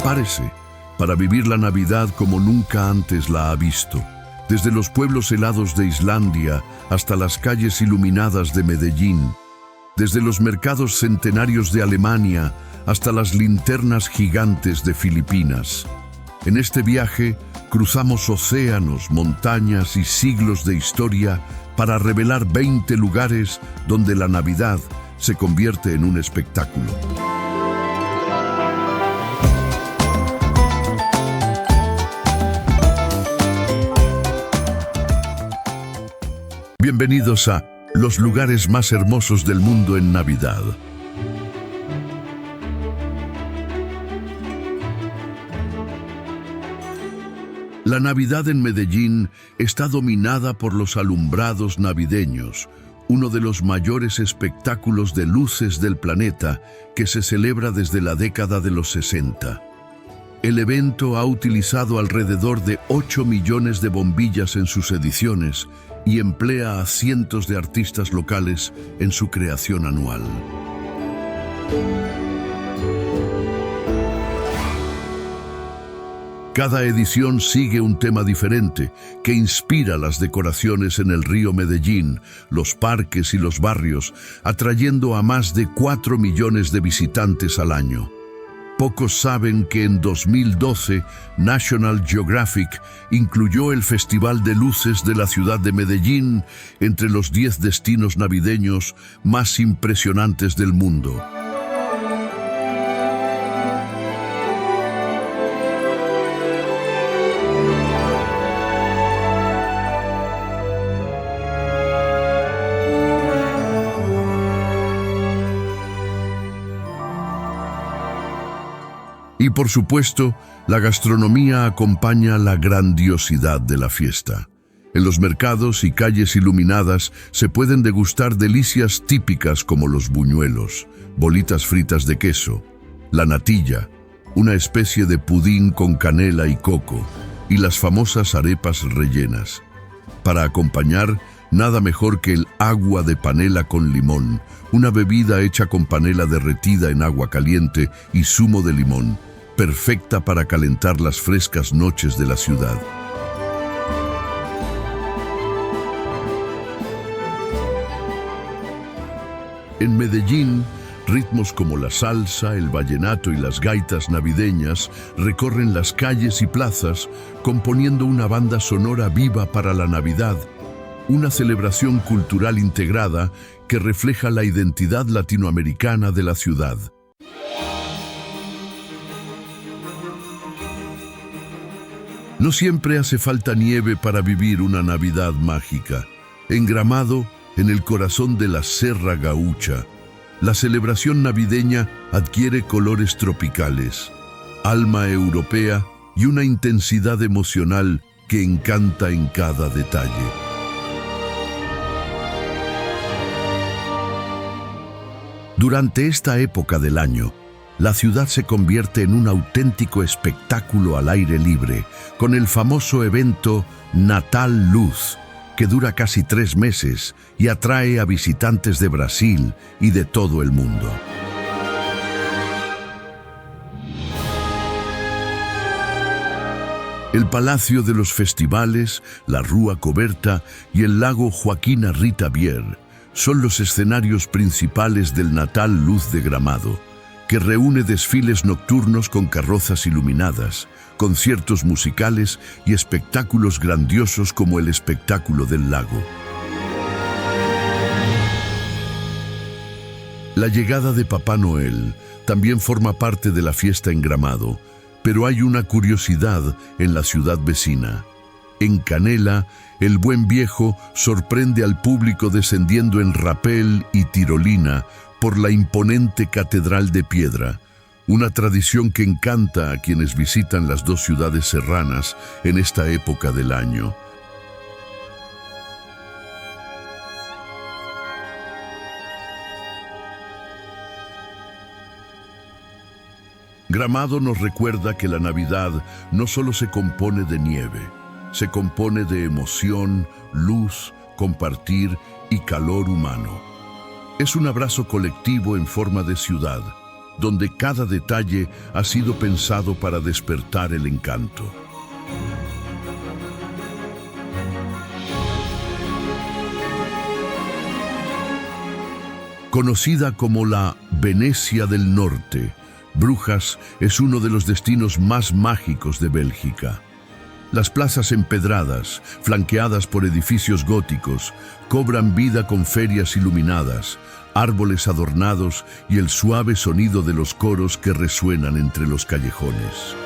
Prepárese para vivir la Navidad como nunca antes la ha visto. Desde los pueblos helados de Islandia hasta las calles iluminadas de Medellín, desde los mercados centenarios de Alemania hasta las linternas gigantes de Filipinas. En este viaje cruzamos océanos, montañas y siglos de historia para revelar 20 lugares donde la Navidad se convierte en un espectáculo. Bienvenidos a los lugares más hermosos del mundo en Navidad. La Navidad en Medellín está dominada por los alumbrados navideños, uno de los mayores espectáculos de luces del planeta que se celebra desde la década de los 60. El evento ha utilizado alrededor de 8 millones de bombillas en sus ediciones y emplea a cientos de artistas locales en su creación anual. Cada edición sigue un tema diferente que inspira las decoraciones en el río Medellín, los parques y los barrios, atrayendo a más de 4 millones de visitantes al año. Pocos saben que en 2012 National Geographic incluyó el Festival de Luces de la ciudad de Medellín entre los 10 destinos navideños más impresionantes del mundo. Y por supuesto, la gastronomía acompaña la grandiosidad de la fiesta. En los mercados y calles iluminadas se pueden degustar delicias típicas como los buñuelos, bolitas fritas de queso, la natilla, una especie de pudín con canela y coco, y las famosas arepas rellenas. Para acompañar, nada mejor que el agua de panela con limón, una bebida hecha con panela derretida en agua caliente y zumo de limón, perfecta para calentar las frescas noches de la ciudad. En Medellín, ritmos como la salsa, el vallenato y las gaitas navideñas recorren las calles y plazas, componiendo una banda sonora viva para la Navidad, una celebración cultural integrada que refleja la identidad latinoamericana de la ciudad. No siempre hace falta nieve para vivir una Navidad mágica. En Gramado, en el corazón de la Serra Gaúcha, la celebración navideña adquiere colores tropicales, alma europea y una intensidad emocional que encanta en cada detalle. Durante esta época del año, la ciudad se convierte en un auténtico espectáculo al aire libre, con el famoso evento Natal Luz, que dura casi 3 meses y atrae a visitantes de Brasil y de todo el mundo. El Palacio de los Festivales, la Rua Coberta y el lago Joaquina Rita Bier son los escenarios principales del Natal Luz de Gramado, que reúne desfiles nocturnos con carrozas iluminadas, conciertos musicales y espectáculos grandiosos como el espectáculo del lago. La llegada de Papá Noel también forma parte de la fiesta en Gramado, pero hay una curiosidad en la ciudad vecina. En Canela, el Buen Viejo sorprende al público descendiendo en rapel y tirolina por la imponente Catedral de Piedra, una tradición que encanta a quienes visitan las dos ciudades serranas en esta época del año. Gramado nos recuerda que la Navidad no solo se compone de nieve, se compone de emoción, luz, compartir y calor humano. Es un abrazo colectivo en forma de ciudad, donde cada detalle ha sido pensado para despertar el encanto. Conocida como la Venecia del Norte, Brujas es uno de los destinos más mágicos de Bélgica. Las plazas empedradas, flanqueadas por edificios góticos, cobran vida con ferias iluminadas, árboles adornados y el suave sonido de los coros que resuenan entre los callejones.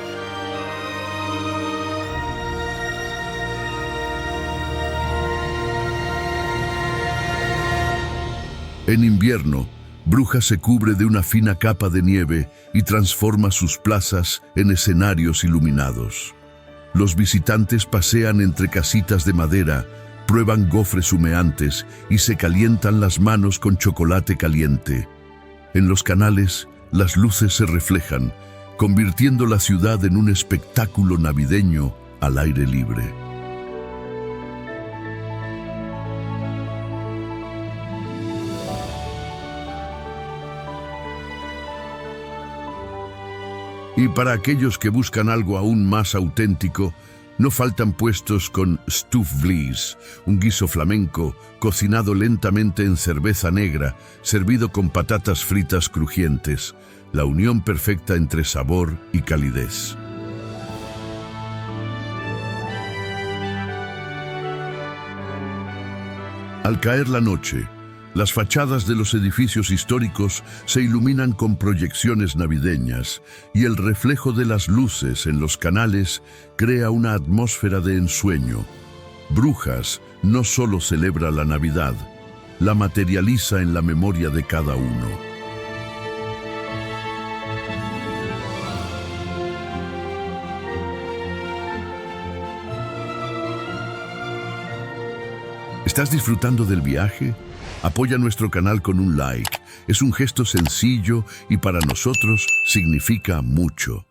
En invierno, Brujas se cubre de una fina capa de nieve y transforma sus plazas en escenarios iluminados. Los visitantes pasean entre casitas de madera, prueban gofres humeantes y se calientan las manos con chocolate caliente. En los canales, las luces se reflejan, convirtiendo la ciudad en un espectáculo navideño al aire libre. Y para aquellos que buscan algo aún más auténtico, no faltan puestos con stufvlees, un guiso flamenco cocinado lentamente en cerveza negra, servido con patatas fritas crujientes, la unión perfecta entre sabor y calidez. Al caer la noche, las fachadas de los edificios históricos se iluminan con proyecciones navideñas y el reflejo de las luces en los canales crea una atmósfera de ensueño. Brujas no solo celebra la Navidad, la materializa en la memoria de cada uno. ¿Estás disfrutando del viaje? Apoya nuestro canal con un like. Es un gesto sencillo y para nosotros significa mucho.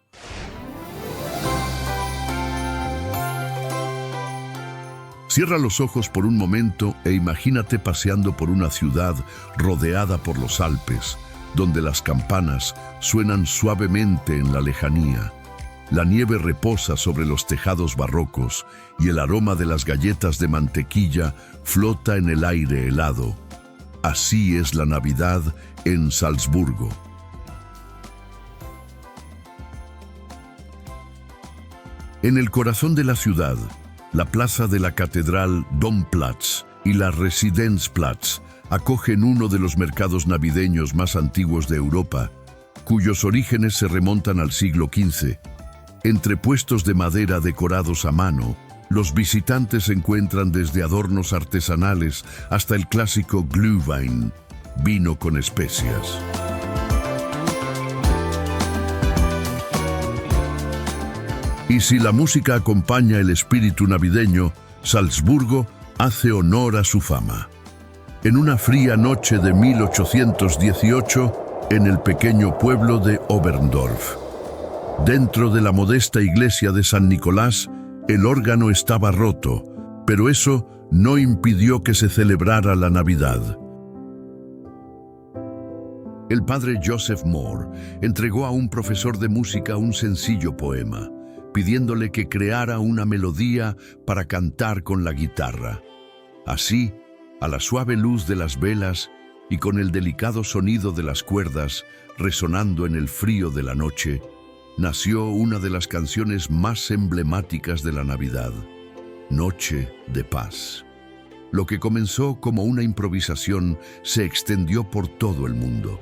Cierra los ojos por un momento e imagínate paseando por una ciudad rodeada por los Alpes, donde las campanas suenan suavemente en la lejanía. La nieve reposa sobre los tejados barrocos y el aroma de las galletas de mantequilla flota en el aire helado. Así es la Navidad en Salzburgo. En el corazón de la ciudad, la plaza de la Catedral Domplatz y la Residenzplatz acogen uno de los mercados navideños más antiguos de Europa, cuyos orígenes se remontan al siglo XV. Entre puestos de madera decorados a mano, los visitantes encuentran desde adornos artesanales hasta el clásico Glühwein, vino con especias. Y si la música acompaña el espíritu navideño, Salzburgo hace honor a su fama. En una fría noche de 1818, en el pequeño pueblo de Oberndorf, dentro de la modesta iglesia de San Nicolás, el órgano estaba roto, pero eso no impidió que se celebrara la Navidad. El padre Joseph Moore entregó a un profesor de música un sencillo poema, pidiéndole que creara una melodía para cantar con la guitarra. Así, a la suave luz de las velas y con el delicado sonido de las cuerdas resonando en el frío de la noche, nació una de las canciones más emblemáticas de la Navidad, Noche de Paz. Lo que comenzó como una improvisación se extendió por todo el mundo.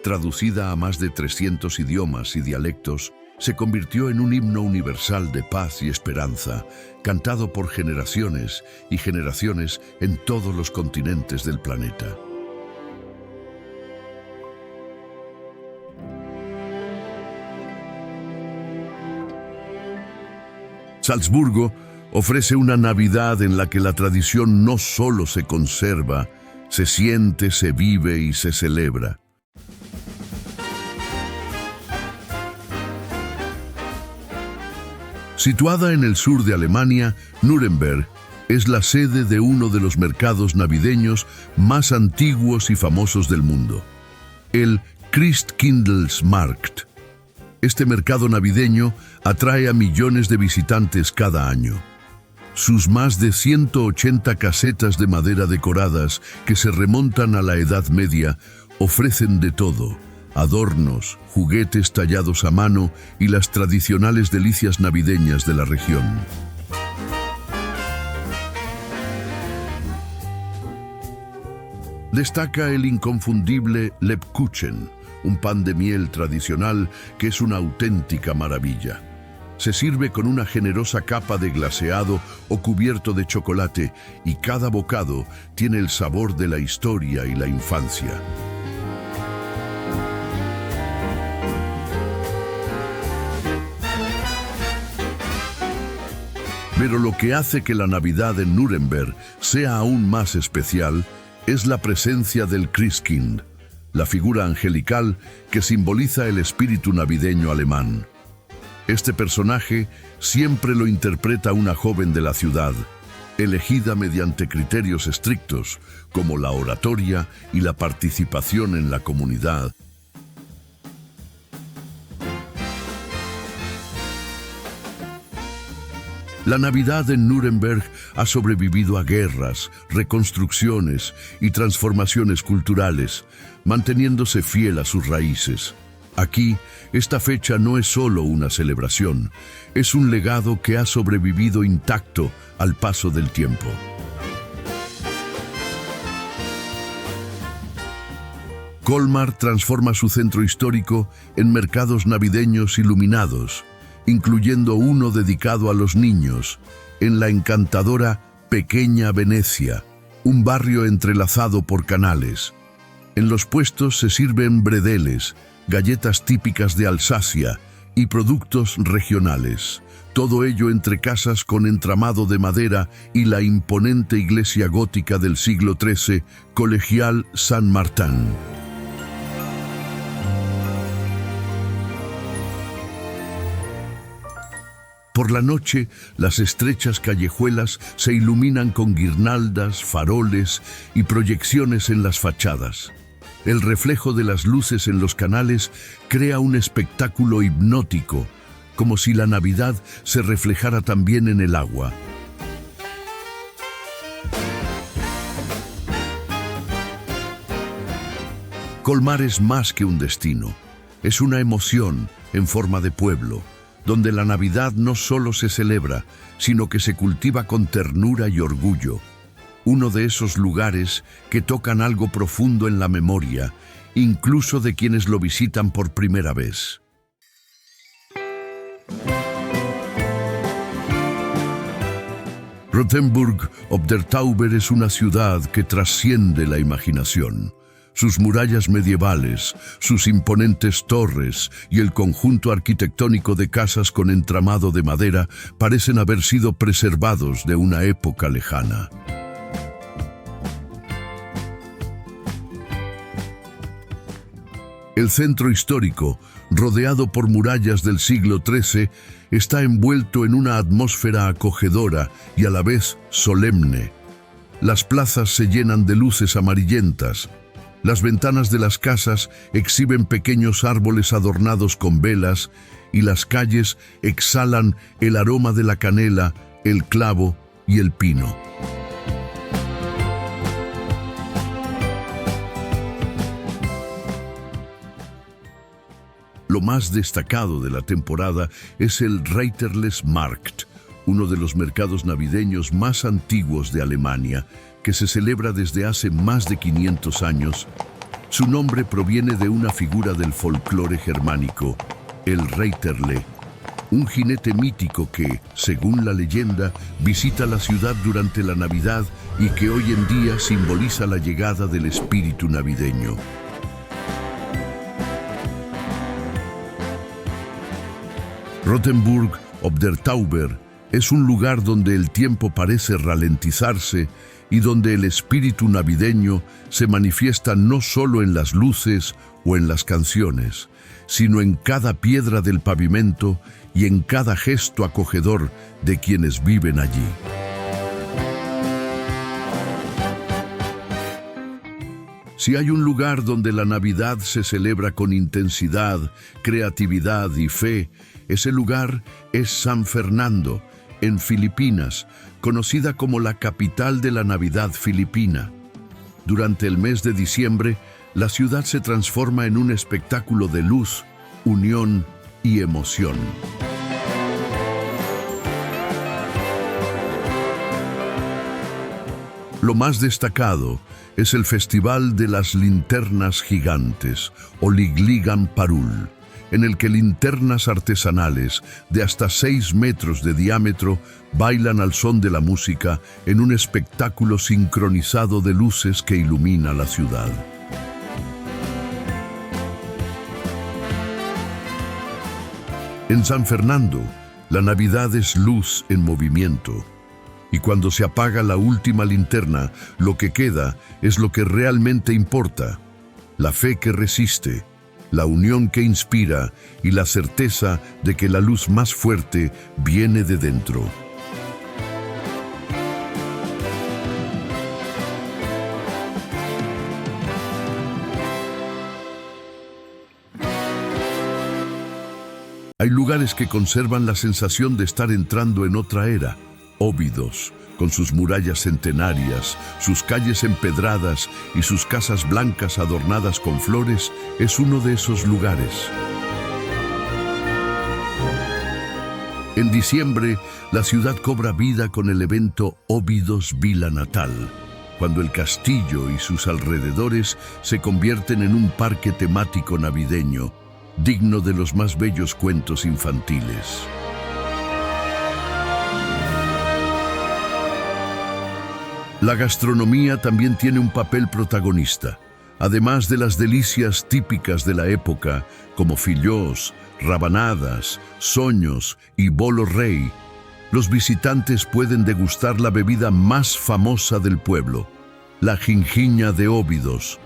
Traducida a más de 300 idiomas y dialectos, se convirtió en un himno universal de paz y esperanza, cantado por generaciones y generaciones en todos los continentes del planeta. Salzburgo ofrece una Navidad en la que la tradición no solo se conserva, se siente, se vive y se celebra. Situada en el sur de Alemania, Nuremberg es la sede de uno de los mercados navideños más antiguos y famosos del mundo, el Christkindlesmarkt. Este mercado navideño atrae a millones de visitantes cada año. Sus más de 180 casetas de madera decoradas que se remontan a la Edad Media ofrecen de todo: adornos, juguetes tallados a mano y las tradicionales delicias navideñas de la región. Destaca el inconfundible Lebkuchen, un pan de miel tradicional que es una auténtica maravilla. Se sirve con una generosa capa de glaseado o cubierto de chocolate y cada bocado tiene el sabor de la historia y la infancia. Pero lo que hace que la Navidad en Nuremberg sea aún más especial es la presencia del Christkind, la figura angelical que simboliza el espíritu navideño alemán. Este personaje siempre lo interpreta una joven de la ciudad, elegida mediante criterios estrictos, como la oratoria y la participación en la comunidad. La Navidad en Nuremberg ha sobrevivido a guerras, reconstrucciones y transformaciones culturales, manteniéndose fiel a sus raíces. Aquí, esta fecha no es solo una celebración, es un legado que ha sobrevivido intacto al paso del tiempo. Colmar transforma su centro histórico en mercados navideños iluminados, incluyendo uno dedicado a los niños, en la encantadora Pequeña Venecia, un barrio entrelazado por canales. En los puestos se sirven bredeles, galletas típicas de Alsacia y productos regionales. Todo ello entre casas con entramado de madera y la imponente iglesia gótica del siglo XIII, Colegial San Martín. Por la noche, las estrechas callejuelas se iluminan con guirnaldas, faroles y proyecciones en las fachadas. El reflejo de las luces en los canales crea un espectáculo hipnótico, como si la Navidad se reflejara también en el agua. Colmar es más que un destino, es una emoción en forma de pueblo, donde la Navidad no solo se celebra, sino que se cultiva con ternura y orgullo. Uno de esos lugares que tocan algo profundo en la memoria, incluso de quienes lo visitan por primera vez. Rothenburg ob der Tauber es una ciudad que trasciende la imaginación. Sus murallas medievales, sus imponentes torres y el conjunto arquitectónico de casas con entramado de madera parecen haber sido preservados de una época lejana. El centro histórico, rodeado por murallas del siglo XIII, está envuelto en una atmósfera acogedora y a la vez solemne. Las plazas se llenan de luces amarillentas. Las ventanas de las casas exhiben pequeños árboles adornados con velas y las calles exhalan el aroma de la canela, el clavo y el pino. Lo más destacado de la temporada es el Reiterlesmarkt, uno de los mercados navideños más antiguos de Alemania, que se celebra desde hace más de 500 años. Su nombre proviene de una figura del folclore germánico, el Reiterle, un jinete mítico que, según la leyenda, visita la ciudad durante la Navidad y que hoy en día simboliza la llegada del espíritu navideño. Rothenburg ob der Tauber es un lugar donde el tiempo parece ralentizarse y donde el espíritu navideño se manifiesta no solo en las luces o en las canciones, sino en cada piedra del pavimento y en cada gesto acogedor de quienes viven allí. Si hay un lugar donde la Navidad se celebra con intensidad, creatividad y fe, ese lugar es San Fernando, en Filipinas, conocida como la capital de la Navidad filipina. Durante el mes de diciembre, la ciudad se transforma en un espectáculo de luz, unión y emoción. Lo más destacado es el Festival de las Linternas Gigantes, o Ligligan Parul, en el que linternas artesanales de hasta 6 metros de diámetro bailan al son de la música en un espectáculo sincronizado de luces que ilumina la ciudad. En San Fernando, la Navidad es luz en movimiento. Y cuando se apaga la última linterna, lo que queda es lo que realmente importa: la fe que resiste, la unión que inspira y la certeza de que la luz más fuerte viene de dentro. Hay lugares que conservan la sensación de estar entrando en otra era. Óbidos, con sus murallas centenarias, sus calles empedradas y sus casas blancas adornadas con flores, es uno de esos lugares. En diciembre, la ciudad cobra vida con el evento Óbidos Vila Natal, cuando el castillo y sus alrededores se convierten en un parque temático navideño, digno de los más bellos cuentos infantiles. La gastronomía también tiene un papel protagonista. Además de las delicias típicas de la época, como fillols, rabanadas, soños y bolo rey, los visitantes pueden degustar la bebida más famosa del pueblo, la gingiña de Óbidos,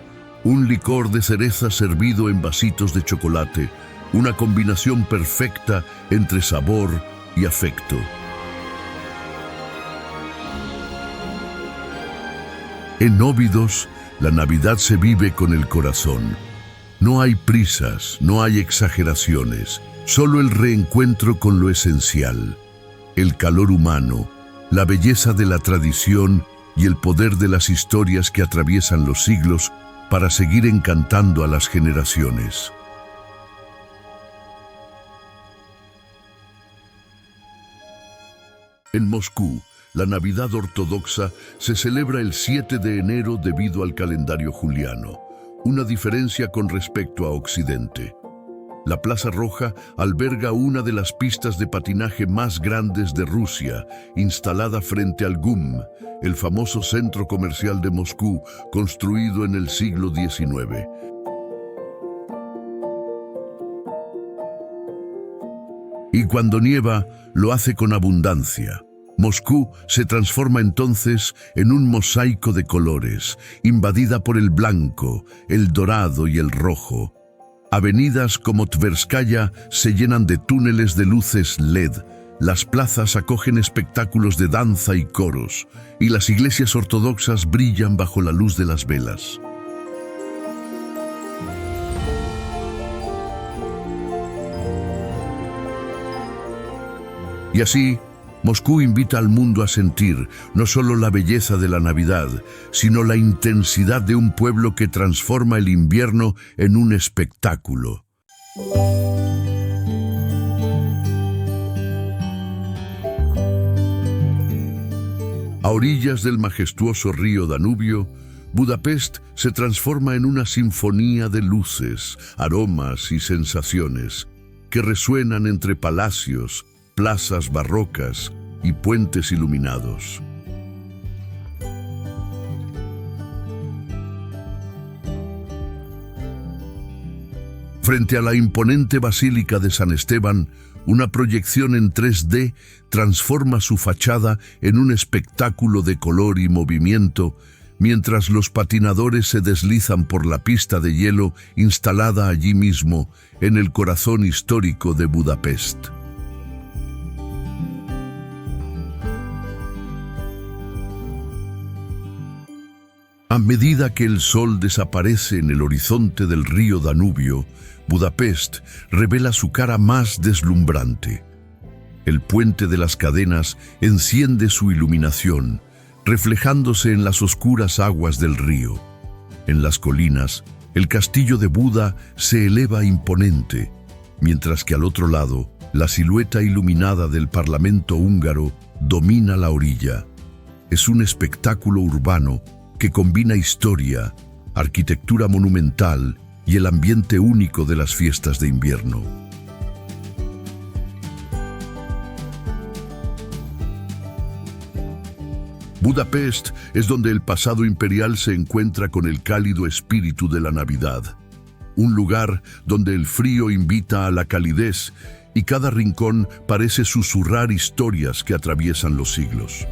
un licor de cereza servido en vasitos de chocolate, una combinación perfecta entre sabor y afecto. En Óbidos, la Navidad se vive con el corazón. No hay prisas, no hay exageraciones, solo el reencuentro con lo esencial, el calor humano, la belleza de la tradición y el poder de las historias que atraviesan los siglos para seguir encantando a las generaciones. En Moscú, la Navidad ortodoxa se celebra el 7 de enero debido al calendario juliano, una diferencia con respecto a Occidente. La Plaza Roja alberga una de las pistas de patinaje más grandes de Rusia, instalada frente al GUM, el famoso centro comercial de Moscú, construido en el siglo XIX. Y cuando nieva, lo hace con abundancia. Moscú se transforma entonces en un mosaico de colores, invadida por el blanco, el dorado y el rojo. Avenidas como Tverskaya se llenan de túneles de luces LED, las plazas acogen espectáculos de danza y coros, y las iglesias ortodoxas brillan bajo la luz de las velas. Y así, Moscú invita al mundo a sentir no solo la belleza de la Navidad, sino la intensidad de un pueblo que transforma el invierno en un espectáculo. A orillas del majestuoso río Danubio, Budapest se transforma en una sinfonía de luces, aromas y sensaciones que resuenan entre palacios, plazas barrocas y puentes iluminados. Frente a la imponente Basílica de San Esteban, una proyección en 3D transforma su fachada en un espectáculo de color y movimiento, mientras los patinadores se deslizan por la pista de hielo instalada allí mismo, en el corazón histórico de Budapest. A medida que el sol desaparece en el horizonte del río Danubio, Budapest revela su cara más deslumbrante. El puente de las cadenas enciende su iluminación, reflejándose en las oscuras aguas del río. En las colinas, el castillo de Buda se eleva imponente, mientras que al otro lado, la silueta iluminada del Parlamento húngaro domina la orilla. Es un espectáculo urbano que combina historia, arquitectura monumental y el ambiente único de las fiestas de invierno. Budapest es donde el pasado imperial se encuentra con el cálido espíritu de la Navidad. Un lugar donde el frío invita a la calidez y cada rincón parece susurrar historias que atraviesan los siglos.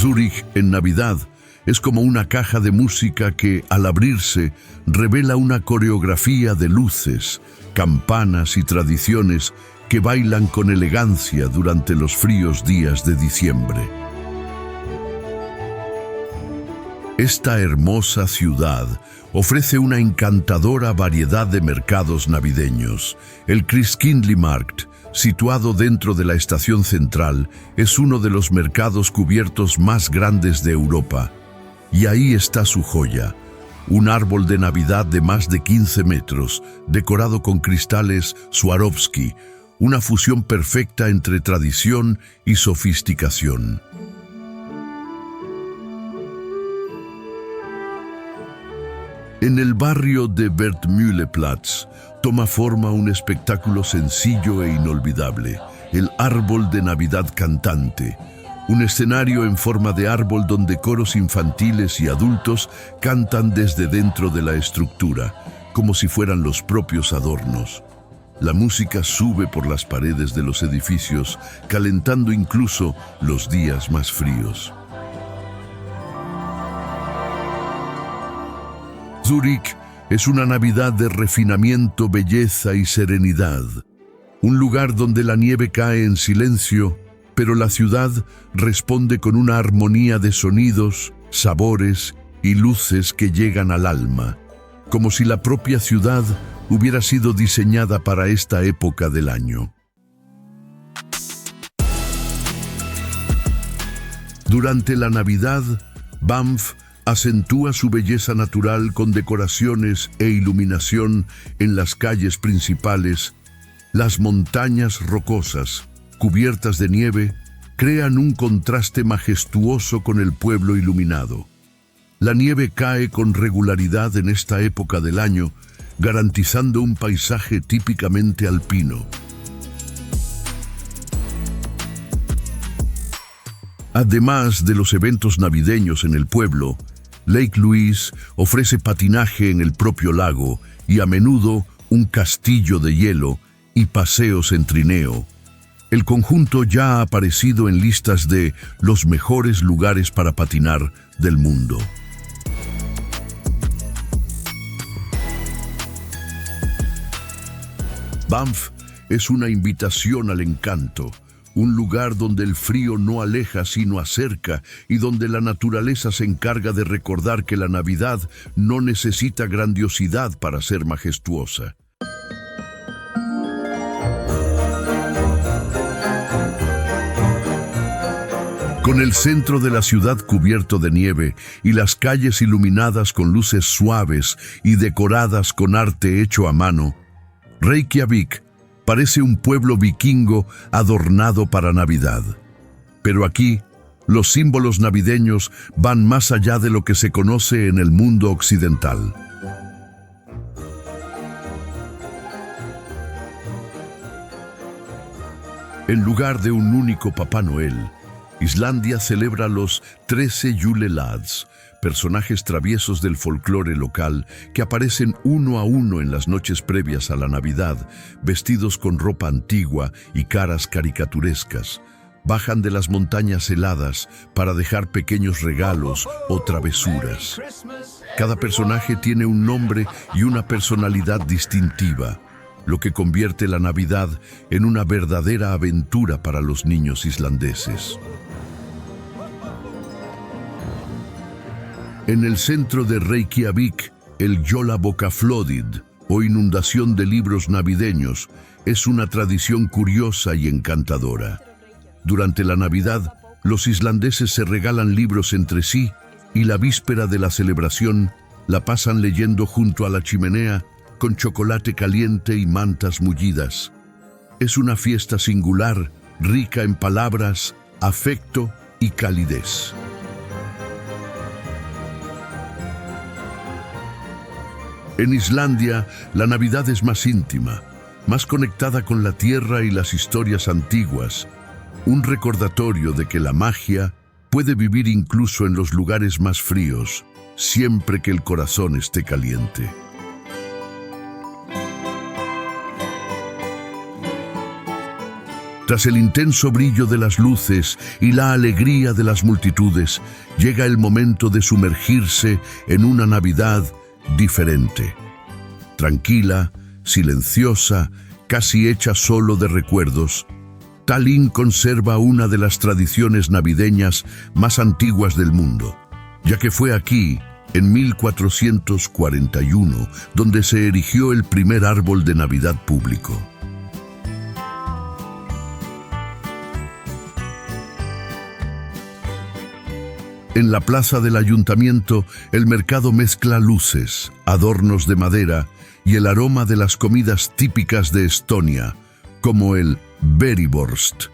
Zúrich en Navidad es como una caja de música que, al abrirse, revela una coreografía de luces, campanas y tradiciones que bailan con elegancia durante los fríos días de diciembre. Esta hermosa ciudad ofrece una encantadora variedad de mercados navideños. El Christkindlmarkt, situado dentro de la estación central, es uno de los mercados cubiertos más grandes de Europa. Y ahí está su joya, un árbol de Navidad de más de 15 metros, decorado con cristales Swarovski, una fusión perfecta entre tradición y sofisticación. En el barrio de Wertmühleplatz toma forma un espectáculo sencillo e inolvidable, el Árbol de Navidad Cantante, un escenario en forma de árbol donde coros infantiles y adultos cantan desde dentro de la estructura, como si fueran los propios adornos. La música sube por las paredes de los edificios, calentando incluso los días más fríos. Zúrich es una Navidad de refinamiento, belleza y serenidad. Un lugar donde la nieve cae en silencio, pero la ciudad responde con una armonía de sonidos, sabores y luces que llegan al alma, como si la propia ciudad hubiera sido diseñada para esta época del año. Durante la Navidad, Banff acentúa su belleza natural con decoraciones e iluminación en las calles principales. Las montañas rocosas, cubiertas de nieve, crean un contraste majestuoso con el pueblo iluminado. La nieve cae con regularidad en esta época del año, garantizando un paisaje típicamente alpino. Además de los eventos navideños en el pueblo, Lake Louise ofrece patinaje en el propio lago y a menudo un castillo de hielo y paseos en trineo. El conjunto ya ha aparecido en listas de los mejores lugares para patinar del mundo. Banff es una invitación al encanto, un lugar donde el frío no aleja sino acerca y donde la naturaleza se encarga de recordar que la Navidad no necesita grandiosidad para ser majestuosa. Con el centro de la ciudad cubierto de nieve y las calles iluminadas con luces suaves y decoradas con arte hecho a mano, Reykjavik parece un pueblo vikingo adornado para Navidad. Pero aquí, los símbolos navideños van más allá de lo que se conoce en el mundo occidental. En lugar de un único Papá Noel, Islandia celebra los 13 Julelads, personajes traviesos del folclore local que aparecen uno a uno en las noches previas a la Navidad, vestidos con ropa antigua y caras caricaturescas. Bajan de las montañas heladas para dejar pequeños regalos o travesuras. Cada personaje tiene un nombre y una personalidad distintiva. lo que convierte la Navidad en una verdadera aventura para los niños islandeses. En el centro de Reykjavik, el Jólabókaflóðið, o inundación de libros navideños, es una tradición curiosa y encantadora. Durante la Navidad, los islandeses se regalan libros entre sí y la víspera de la celebración la pasan leyendo junto a la chimenea con chocolate caliente y mantas mullidas. Es una fiesta singular, rica en palabras, afecto y calidez. En Islandia, la Navidad es más íntima, más conectada con la tierra y las historias antiguas, un recordatorio de que la magia puede vivir incluso en los lugares más fríos, siempre que el corazón esté caliente. Tras el intenso brillo de las luces y la alegría de las multitudes, llega el momento de sumergirse en una Navidad diferente. Tranquila, silenciosa, casi hecha solo de recuerdos, Tallinn conserva una de las tradiciones navideñas más antiguas del mundo, ya que fue aquí, en 1441, donde se erigió el primer árbol de Navidad público. En la plaza del ayuntamiento, el mercado mezcla luces, adornos de madera y el aroma de las comidas típicas de Estonia, como el Veriborst.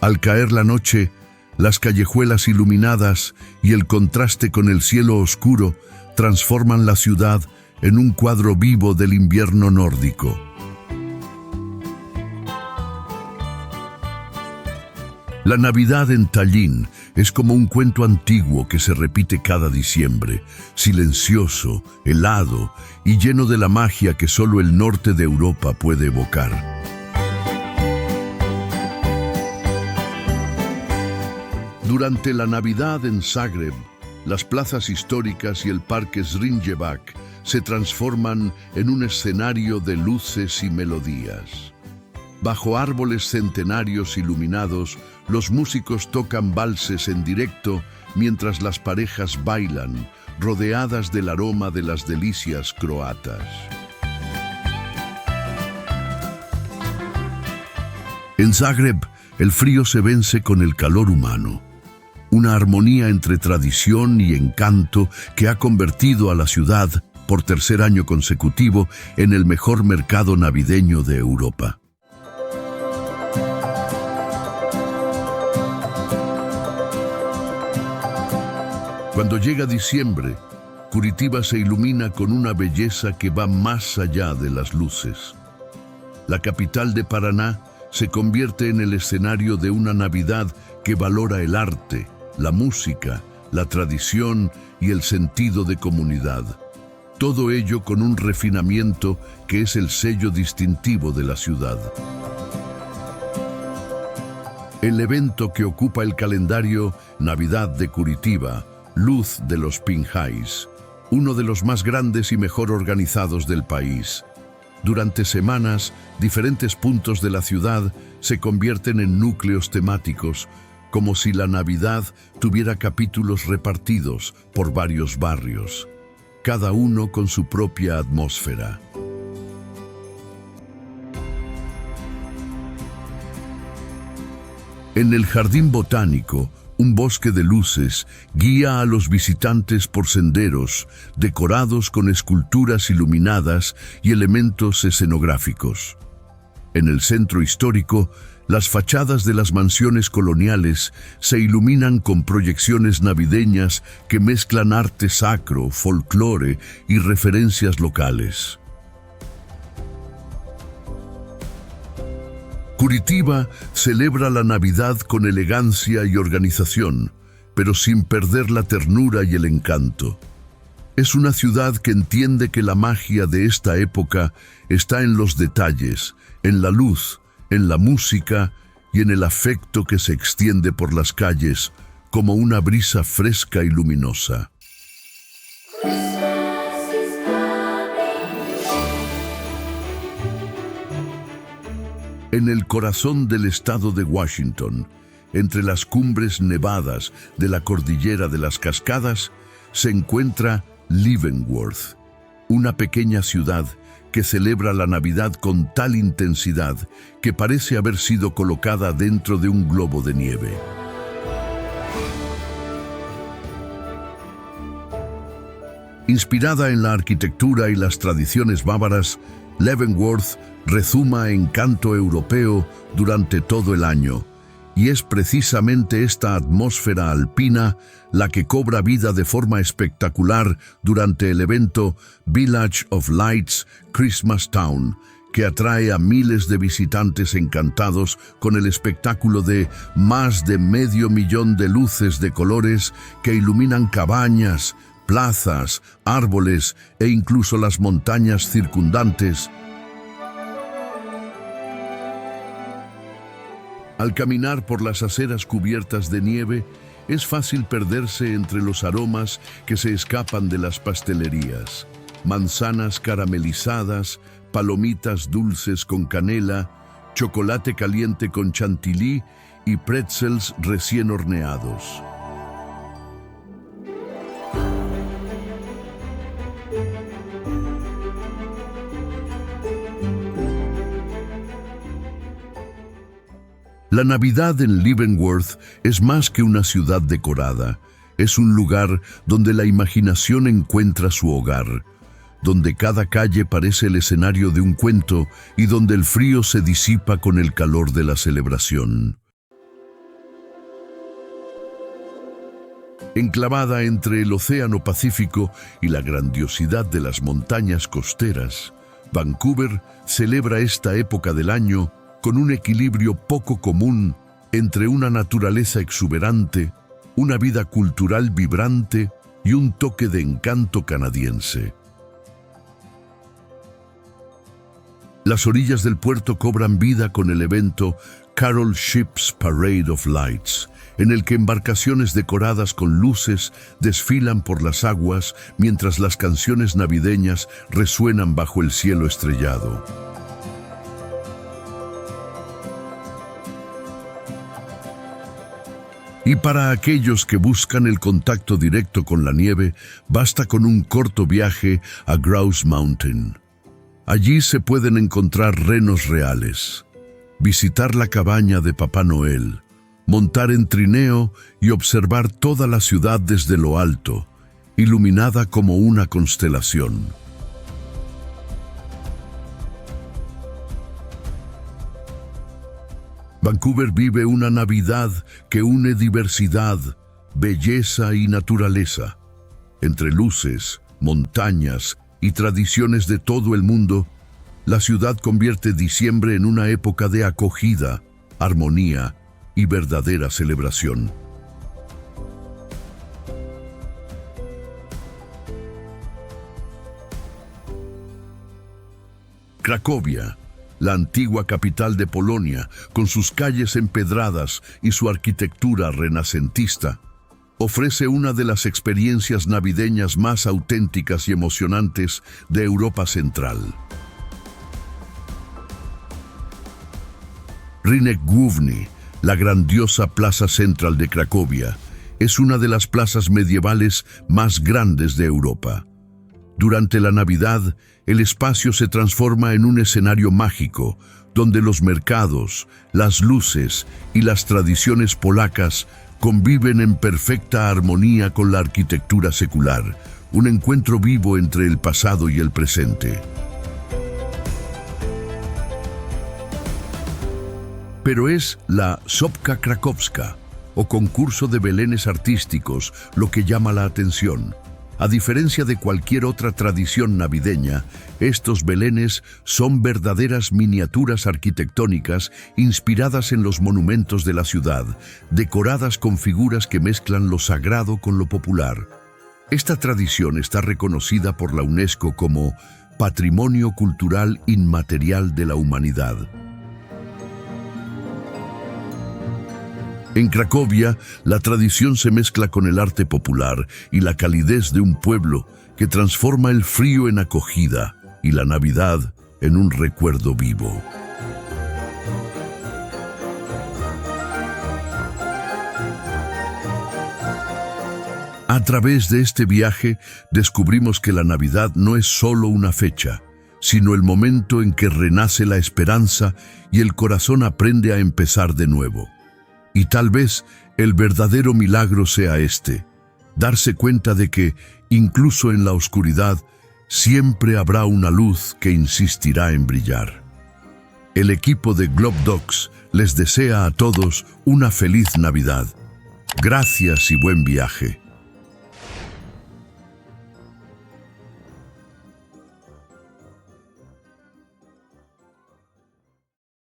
Al caer la noche, las callejuelas iluminadas y el contraste con el cielo oscuro transforman la ciudad en un cuadro vivo del invierno nórdico. La Navidad en Tallinn es como un cuento antiguo que se repite cada diciembre, silencioso, helado y lleno de la magia que solo el norte de Europa puede evocar. Durante la Navidad en Zagreb, las plazas históricas y el parque Zrinjebak se transforman en un escenario de luces y melodías. Bajo árboles centenarios iluminados, los músicos tocan valses en directo mientras las parejas bailan, rodeadas del aroma de las delicias croatas. En Zagreb, el frío se vence con el calor humano, una armonía entre tradición y encanto que ha convertido a la ciudad, por tercer año consecutivo, en el mejor mercado navideño de Europa. Cuando llega diciembre, Curitiba se ilumina con una belleza que va más allá de las luces. La capital de Paraná se convierte en el escenario de una Navidad que valora el arte, la música, la tradición y el sentido de comunidad. Todo ello con un refinamiento que es el sello distintivo de la ciudad. El evento que ocupa el calendario Navidad de Curitiba, Luz de los Pinhais, uno de los más grandes y mejor organizados del país. Durante semanas, diferentes puntos de la ciudad se convierten en núcleos temáticos, como si la Navidad tuviera capítulos repartidos por varios barrios, cada uno con su propia atmósfera. En el Jardín Botánico, un bosque de luces guía a los visitantes por senderos decorados con esculturas iluminadas y elementos escenográficos. En el centro histórico, las fachadas de las mansiones coloniales se iluminan con proyecciones navideñas que mezclan arte sacro, folclore y referencias locales. Curitiba celebra la Navidad con elegancia y organización, pero sin perder la ternura y el encanto. Es una ciudad que entiende que la magia de esta época está en los detalles, en la luz, en la música y en el afecto que se extiende por las calles como una brisa fresca y luminosa. En el corazón del estado de Washington, entre las cumbres nevadas de la Cordillera de las Cascadas, se encuentra Leavenworth, una pequeña ciudad que celebra la Navidad con tal intensidad que parece haber sido colocada dentro de un globo de nieve. Inspirada en la arquitectura y las tradiciones bávaras, Leavenworth rezuma encanto europeo durante todo el año, y es precisamente esta atmósfera alpina la que cobra vida de forma espectacular durante el evento Village of Lights Christmas Town, que atrae a miles de visitantes encantados con el espectáculo de más de 500,000 de luces de colores que iluminan cabañas, plazas, árboles e incluso las montañas circundantes. Al caminar por las aceras cubiertas de nieve, es fácil perderse entre los aromas que se escapan de las pastelerías. Manzanas caramelizadas, palomitas dulces con canela, chocolate caliente con chantilly y pretzels recién horneados. La Navidad en Leavenworth es más que una ciudad decorada. Es un lugar donde la imaginación encuentra su hogar, donde cada calle parece el escenario de un cuento y donde el frío se disipa con el calor de la celebración. Enclavada entre el Océano Pacífico y la grandiosidad de las montañas costeras, Vancouver celebra esta época del año con un equilibrio poco común entre una naturaleza exuberante, una vida cultural vibrante y un toque de encanto canadiense. Las orillas del puerto cobran vida con el evento Carol Ships Parade of Lights, en el que embarcaciones decoradas con luces desfilan por las aguas mientras las canciones navideñas resuenan bajo el cielo estrellado. Y para aquellos que buscan el contacto directo con la nieve, basta con un corto viaje a Grouse Mountain. Allí se pueden encontrar renos reales, visitar la cabaña de Papá Noel, montar en trineo y observar toda la ciudad desde lo alto, iluminada como una constelación. Vancouver vive una Navidad que une diversidad, belleza y naturaleza. Entre luces, montañas y tradiciones de todo el mundo, la ciudad convierte diciembre en una época de acogida, armonía y verdadera celebración. Cracovia, la antigua capital de Polonia, con sus calles empedradas y su arquitectura renacentista, ofrece una de las experiencias navideñas más auténticas y emocionantes de Europa Central. Rynek Główny, la grandiosa plaza central de Cracovia, es una de las plazas medievales más grandes de Europa. Durante la Navidad, el espacio se transforma en un escenario mágico, donde los mercados, las luces y las tradiciones polacas conviven en perfecta armonía con la arquitectura secular, un encuentro vivo entre el pasado y el presente. Pero es la Sopka Krakowska, o concurso de belenes artísticos, lo que llama la atención. A diferencia de cualquier otra tradición navideña, estos belenes son verdaderas miniaturas arquitectónicas inspiradas en los monumentos de la ciudad, decoradas con figuras que mezclan lo sagrado con lo popular. Esta tradición está reconocida por la UNESCO como Patrimonio Cultural Inmaterial de la Humanidad. En Cracovia, la tradición se mezcla con el arte popular y la calidez de un pueblo que transforma el frío en acogida y la Navidad en un recuerdo vivo. A través de este viaje descubrimos que la Navidad no es solo una fecha, sino el momento en que renace la esperanza y el corazón aprende a empezar de nuevo. Y tal vez el verdadero milagro sea este: darse cuenta de que, incluso en la oscuridad, siempre habrá una luz que insistirá en brillar. El equipo de Globe Docs les desea a todos una feliz Navidad. Gracias y buen viaje.